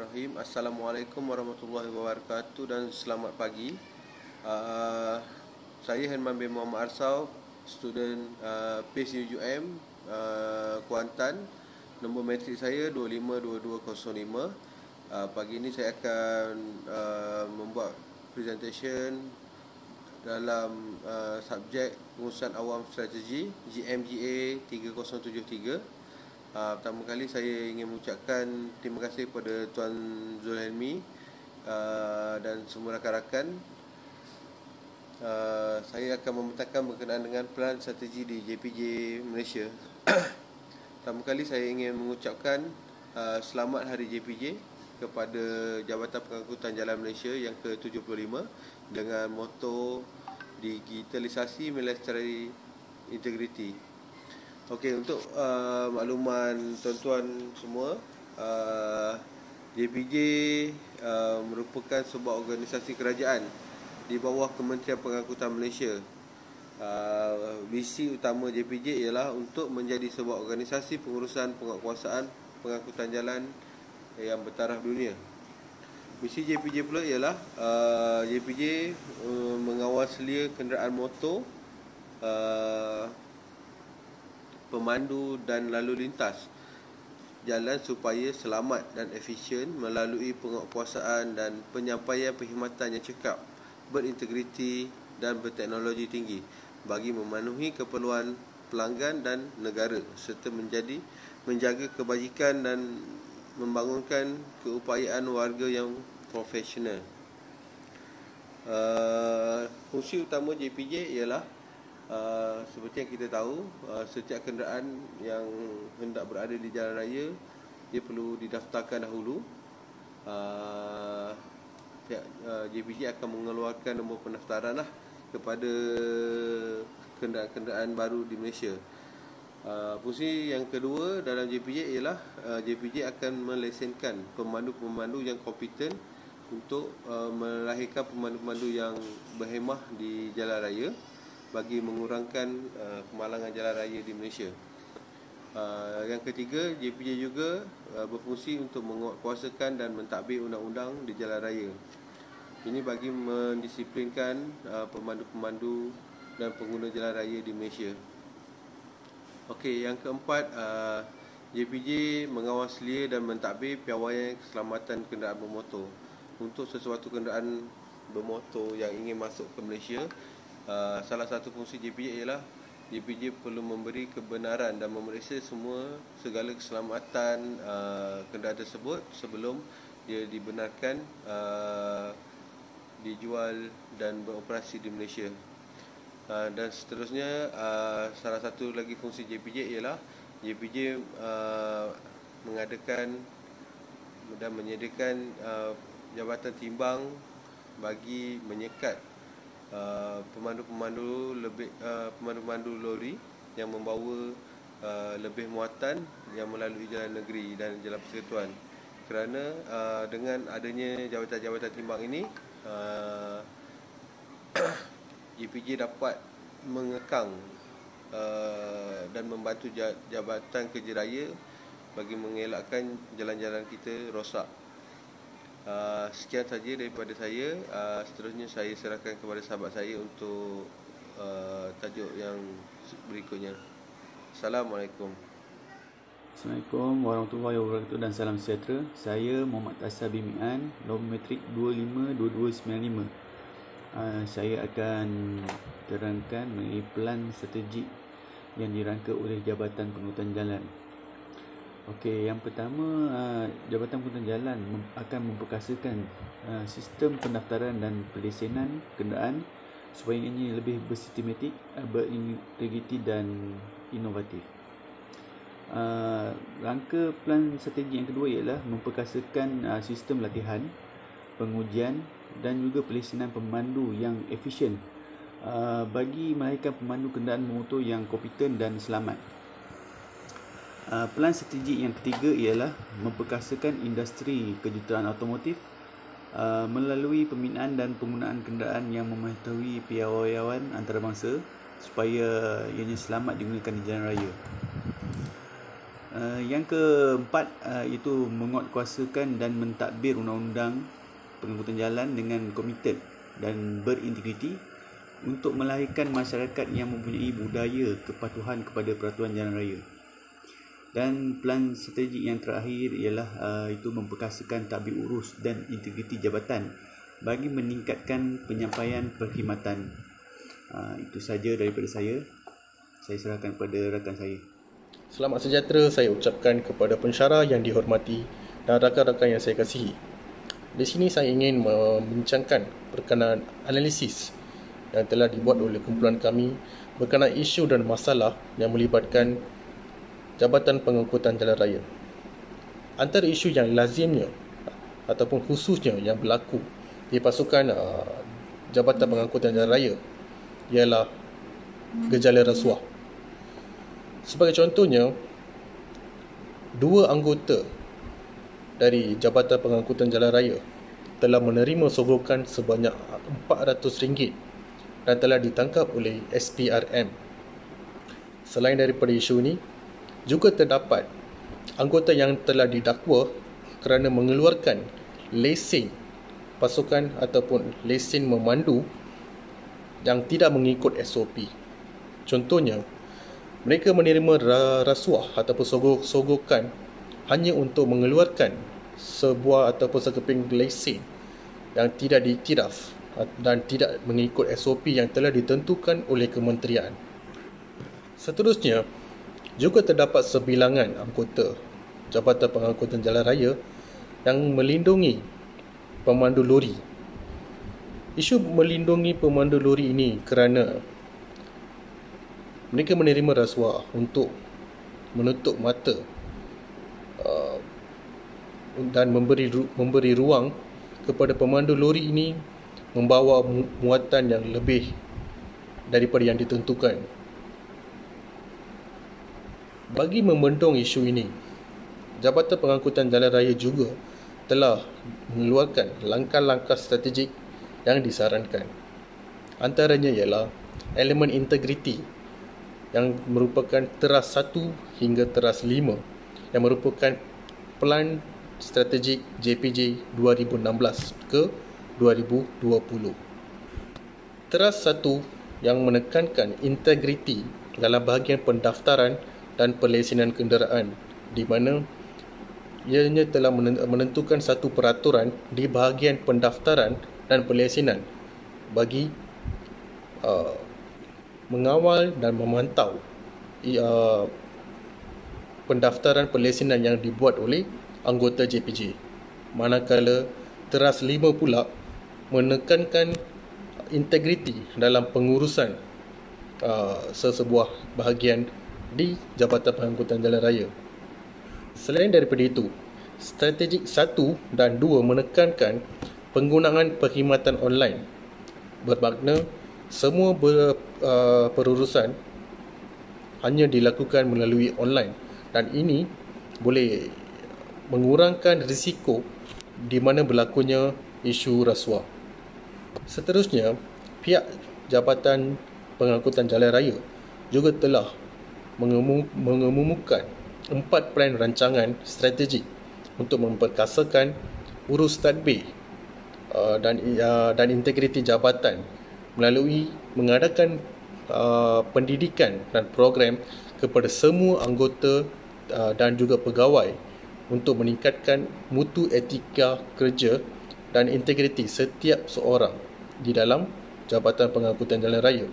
Bismillahirrahmanirrahim. Assalamualaikum warahmatullahi wabarakatuh dan selamat pagi. Saya Herman bin Muhammad Arsau, student PSUUM Kuantan. Nombor matrik saya 252205. Pagi ini saya akan membuat presentation dalam subjek pengurusan awam strategi GMGA 3073. Pertama kali saya ingin mengucapkan terima kasih kepada Tuan Zulhelmi dan semua rakan-rakan. Saya akan membentangkan berkenaan dengan pelan strategi di JPJ Malaysia. Pertama kali saya ingin mengucapkan selamat Hari JPJ kepada Jabatan Pengangkutan Jalan Malaysia yang ke-75 dengan moto digitalisasi melestari integriti. Okey, untuk makluman tuan-tuan semua, JPJ merupakan sebuah organisasi kerajaan di bawah Kementerian Pengangkutan Malaysia. Visi utama JPJ ialah untuk menjadi sebuah organisasi pengurusan penguasaan pengangkutan jalan yang bertaraf dunia. Misi JPJ pula ialah JPJ mengawal selia kenderaan motor, pemandu dan lalu lintas jalan supaya selamat dan efisien melalui penguasaan dan penyampaian perkhidmatan yang cekap, berintegriti dan berteknologi tinggi bagi memenuhi keperluan pelanggan dan negara serta menjaga kebajikan dan membangunkan keupayaan warga yang profesional. Fungsi utama JPJ ialah seperti yang kita tahu, setiap kenderaan yang hendak berada di jalan raya dia perlu didaftarkan dahulu. JPJ akan mengeluarkan nombor pendaftaran kepada kenderaan-kenderaan baru di Malaysia. Fungsi yang kedua dalam JPJ ialah JPJ akan melesenkan pemandu-pemandu yang kompeten untuk melahirkan pemandu-pemandu yang berhemah di jalan raya bagi mengurangkan kemalangan jalan raya di Malaysia. Yang ketiga, JPJ juga berfungsi untuk menguatkuasakan dan mentadbir undang-undang di jalan raya. Ini bagi mendisiplinkan pemandu-pemandu dan pengguna jalan raya di Malaysia. Okey, yang keempat, JPJ mengawal selia dan mentadbir piawaian keselamatan kenderaan bermotor. Untuk sesuatu kenderaan bermotor yang ingin masuk ke Malaysia, salah satu fungsi JPJ ialah JPJ perlu memberi kebenaran dan memeriksa segala keselamatan kenderaan tersebut sebelum dia dibenarkan dijual dan beroperasi di Malaysia. Dan seterusnya, salah satu lagi fungsi JPJ ialah JPJ mengadakan dan menyediakan jabatan timbang bagi menyekat pemandu-pemandu lori yang membawa lebih muatan yang melalui jalan negeri dan jalan persekutuan. Kerana dengan adanya jabatan-jabatan timbang ini, JPJ dapat mengekang dan membantu Jabatan Kerja Raya bagi mengelakkan jalan-jalan kita rosak. Sekian saja daripada saya. Seterusnya saya serahkan kepada sahabat saya untuk tajuk yang berikutnya. Assalamualaikum. Assalamualaikum warahmatullahi wabarakatuh dan salam sejahtera. Saya Muhammad Tasar bin Mian, nombor matrik 252295. Saya akan terangkan mengenai pelan strategik yang dirangka oleh Jabatan Pengangkutan Jalan. Okey, yang pertama, Jabatan Pengangkutan Jalan akan memperkasakan sistem pendaftaran dan pelesenan kenderaan supaya ini lebih bersistematik, berintegriti dan inovatif. Rangka plan strategi yang kedua ialah memperkasakan sistem latihan, pengujian dan juga pelesenan pemandu yang efisien bagi melahirkan pemandu kenderaan bermotor yang kompeten dan selamat. Pelan strategi yang ketiga ialah memperkasakan industri kejuruteraan automotif melalui pembinaan dan penggunaan kenderaan yang mematuhi piawaian antarabangsa supaya ianya selamat digunakan di jalan raya. Yang keempat itu menguatkuasakan dan mentadbir undang-undang pengangkutan jalan dengan komited dan berintegriti untuk melahirkan masyarakat yang mempunyai budaya kepatuhan kepada peraturan jalan raya. Dan plan strategik yang terakhir ialah itu memperkasakan tadbir urus dan integriti jabatan bagi meningkatkan penyampaian perkhidmatan. Itu saja daripada saya. Saya serahkan kepada rakan saya. Selamat sejahtera saya ucapkan kepada pensyarah yang dihormati dan rakan-rakan yang saya kasihi. Di sini saya ingin membincangkan berkenaan analisis yang telah dibuat oleh kumpulan kami berkenaan isu dan masalah yang melibatkan Jabatan Pengangkutan Jalan Raya. Antara isu yang lazimnya ataupun khususnya yang berlaku di pasukan Jabatan Pengangkutan Jalan Raya ialah gejala rasuah. Sebagai contohnya, 2 anggota dari Jabatan Pengangkutan Jalan Raya telah menerima sogokan sebanyak RM400 dan telah ditangkap oleh SPRM. Selain daripada isu ini, juga terdapat anggota yang telah didakwa kerana mengeluarkan lesen pasukan ataupun lesen memandu yang tidak mengikut SOP. Contohnya, mereka menerima rasuah ataupun sogokan hanya untuk mengeluarkan sebuah ataupun sekeping lesen yang tidak diiktiraf dan tidak mengikut SOP yang telah ditentukan oleh kementerian. Seterusnya, juga terdapat sebilangan anggota Jabatan Pengangkutan Jalan Raya yang melindungi pemandu lori. Isu melindungi pemandu lori ini kerana mereka menerima rasuah untuk menutup mata dan memberi ruang kepada pemandu lori ini membawa muatan yang lebih daripada yang ditentukan. Bagi membendung isu ini, Jabatan Pengangkutan Jalan Raya juga telah mengeluarkan langkah-langkah strategik yang disarankan. Antaranya ialah elemen integriti yang merupakan teras 1 hingga teras 5 yang merupakan Plan Strategik JPJ 2016 ke 2020. Teras 1 yang menekankan integriti dalam bahagian pendaftaran dan pelesenan kenderaan, di mana ianya telah menentukan satu peraturan di bahagian pendaftaran dan pelesenan bagi mengawal dan memantau pendaftaran pelesenan yang dibuat oleh anggota JPJ. Manakala teras 5 pula menekankan integriti dalam pengurusan sesebuah bahagian di Jabatan Pengangkutan Jalan Raya. Selain daripada itu, strategik 1 dan 2 menekankan penggunaan perkhidmatan online, bermakna semua perurusan hanya dilakukan melalui online dan ini boleh mengurangkan risiko di mana berlakunya isu rasuah. Seterusnya, pihak Jabatan Pengangkutan Jalan Raya juga telah mengemukakan 4 plan rancangan strategik untuk memperkasakan urus tadbir dan integriti jabatan melalui mengadakan pendidikan dan program kepada semua anggota dan juga pegawai untuk meningkatkan mutu etika kerja dan integriti setiap seorang di dalam Jabatan Pengangkutan Jalan Raya.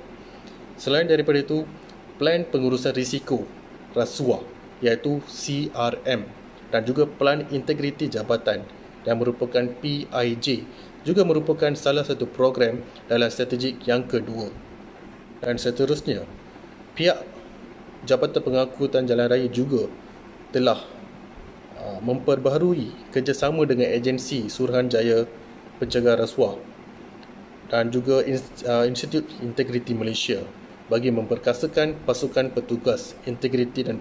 Selain daripada itu, plan pengurusan risiko rasuah iaitu CRM dan juga plan integriti jabatan yang merupakan PIJ juga merupakan salah satu program dalam strategik yang kedua. Dan seterusnya, pihak Jabatan Pengangkutan Jalan Raya juga telah memperbaharui kerjasama dengan agensi Suruhanjaya Pencegah Rasuah dan juga Institut Integriti Malaysia bagi memperkasakan pasukan petugas integriti dan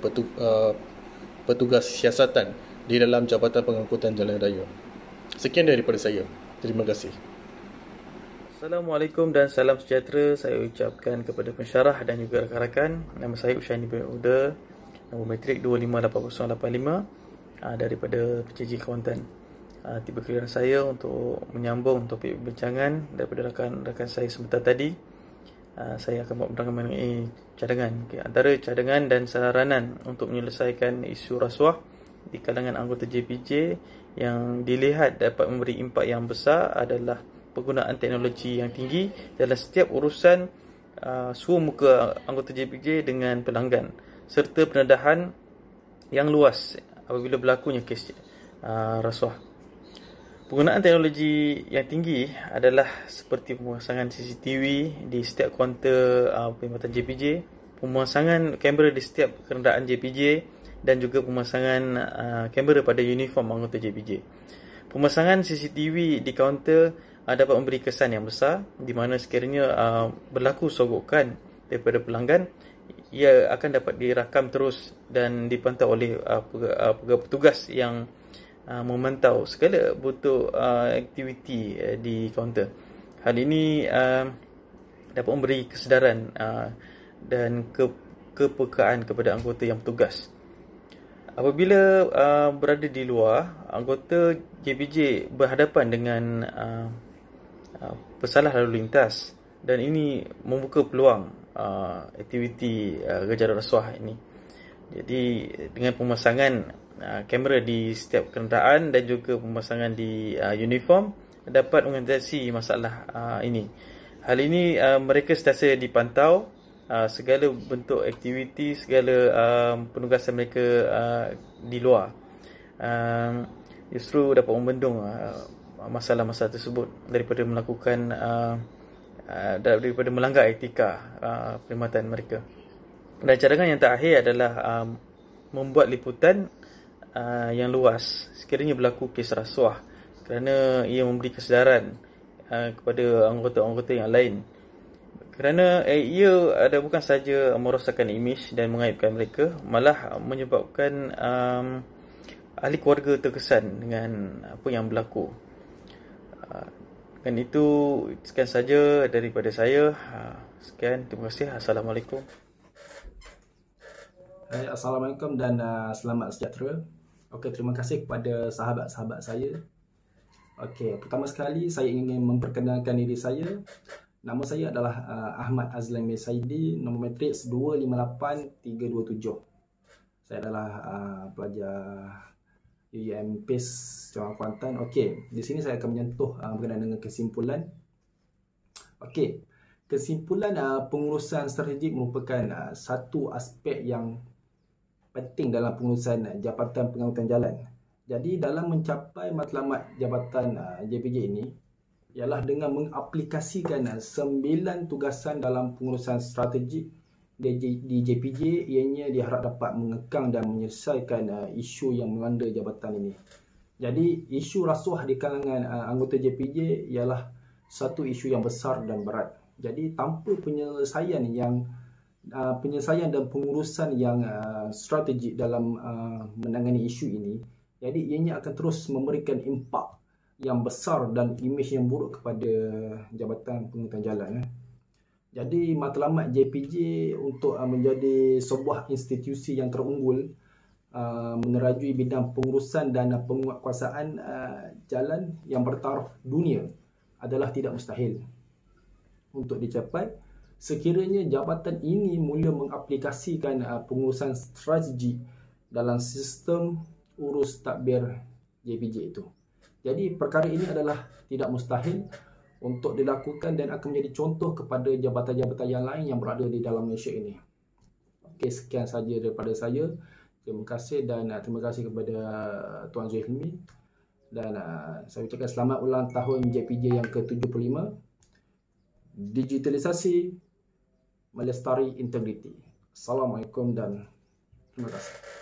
petugas siasatan di dalam Jabatan Pengangkutan Jalan Raya. Sekian daripada saya. Terima kasih. Assalamualaikum dan salam sejahtera saya ucapkan kepada pensyarah dan juga rakan-rakan. Nama saya Ushaini bin Uda nombor matrik 258085 daripada PJJ Kewantan. Tiba giliran saya untuk menyambung topik perbincangan daripada rakan-rakan saya sebentar tadi. Saya akan buat penerangan mengenai cadangan. Antara cadangan dan saranan untuk menyelesaikan isu rasuah di kalangan anggota JPJ yang dilihat dapat memberi impak yang besar adalah penggunaan teknologi yang tinggi dalam setiap urusan suhu muka anggota JPJ dengan pelanggan, serta pendedahan yang luas apabila berlakunya kes rasuah. Penggunaan teknologi yang tinggi adalah seperti pemasangan CCTV di setiap kaunter perkhidmatan JPJ, pemasangan kamera di setiap kenderaan JPJ dan juga pemasangan kamera pada uniform anggota JPJ. Pemasangan CCTV di kaunter dapat memberi kesan yang besar, di mana sekiranya berlaku sogokan daripada pelanggan, ia akan dapat dirakam terus dan dipantau oleh petugas yang memantau segala bentuk aktiviti di kaunter. Hal ini dapat memberi kesedaran dan kepekaan kepada anggota yang bertugas. Apabila berada di luar, anggota JPJ berhadapan dengan pesalah lalu lintas, dan ini membuka peluang aktiviti gejala rasuah ini. Jadi dengan pemasangan kamera di setiap kenderaan dan juga pemasangan di uniform dapat mengatasi masalah ini. Hal ini mereka sentiasa dipantau segala bentuk aktiviti, segala penugasan mereka di luar. Justru dapat membendung masalah-masalah tersebut daripada melakukan daripada melanggar etika perkhidmatan mereka. Dan cadangan yang terakhir adalah membuat liputan yang luas sekiranya berlaku kes rasuah, kerana ia memberi kesedaran kepada anggota-anggota yang lain, kerana ia bukan saja merosakkan imej dan mengaibkan mereka, malah menyebabkan ahli keluarga terkesan dengan apa yang berlaku. Dan itu sekian saja daripada saya. Sekian, terima kasih. Assalamualaikum. Assalamualaikum dan selamat sejahtera. Okey, terima kasih kepada sahabat-sahabat saya. Okey, pertama sekali saya ingin memperkenalkan diri saya. Nama saya adalah Ahmad Azlan Saidi, nombor matrik 258327. Saya adalah pelajar UiM PIS Cabang Kewantan. Okey, di sini saya akan menyentuh berkenaan dengan kesimpulan. Okey, kesimpulan pengurusan strategik merupakan satu aspek yang penting dalam pengurusan Jabatan Pengangkutan Jalan. Jadi dalam mencapai matlamat Jabatan JPJ ini ialah dengan mengaplikasikan 9 tugasan dalam pengurusan strategik di JPJ, ianya diharap dapat mengekang dan menyelesaikan isu yang melanda jabatan ini. Jadi isu rasuah di kalangan anggota JPJ ialah satu isu yang besar dan berat. Jadi tanpa penyelesaian dan pengurusan yang strategik dalam menangani isu ini, jadi ianya akan terus memberikan impak yang besar dan imej yang buruk kepada Jabatan Pengangkutan Jalan. Jadi matlamat JPJ untuk menjadi sebuah institusi yang terunggul menerajui bidang pengurusan dan penguatkuasaan jalan yang bertaraf dunia adalah tidak mustahil untuk dicapai sekiranya jabatan ini mula mengaplikasikan pengurusan strategi dalam sistem urus tadbir JPJ itu. Jadi perkara ini adalah tidak mustahil untuk dilakukan dan akan menjadi contoh kepada jabatan-jabatan yang lain yang berada di dalam Malaysia ini. Okey, sekian saja daripada saya. Terima kasih dan terima kasih kepada Tuan Zulhilmi. Dan saya ucapkan selamat ulang tahun JPJ yang ke-75. Digitalisasi melestari integriti. Assalamualaikum dan terima kasih.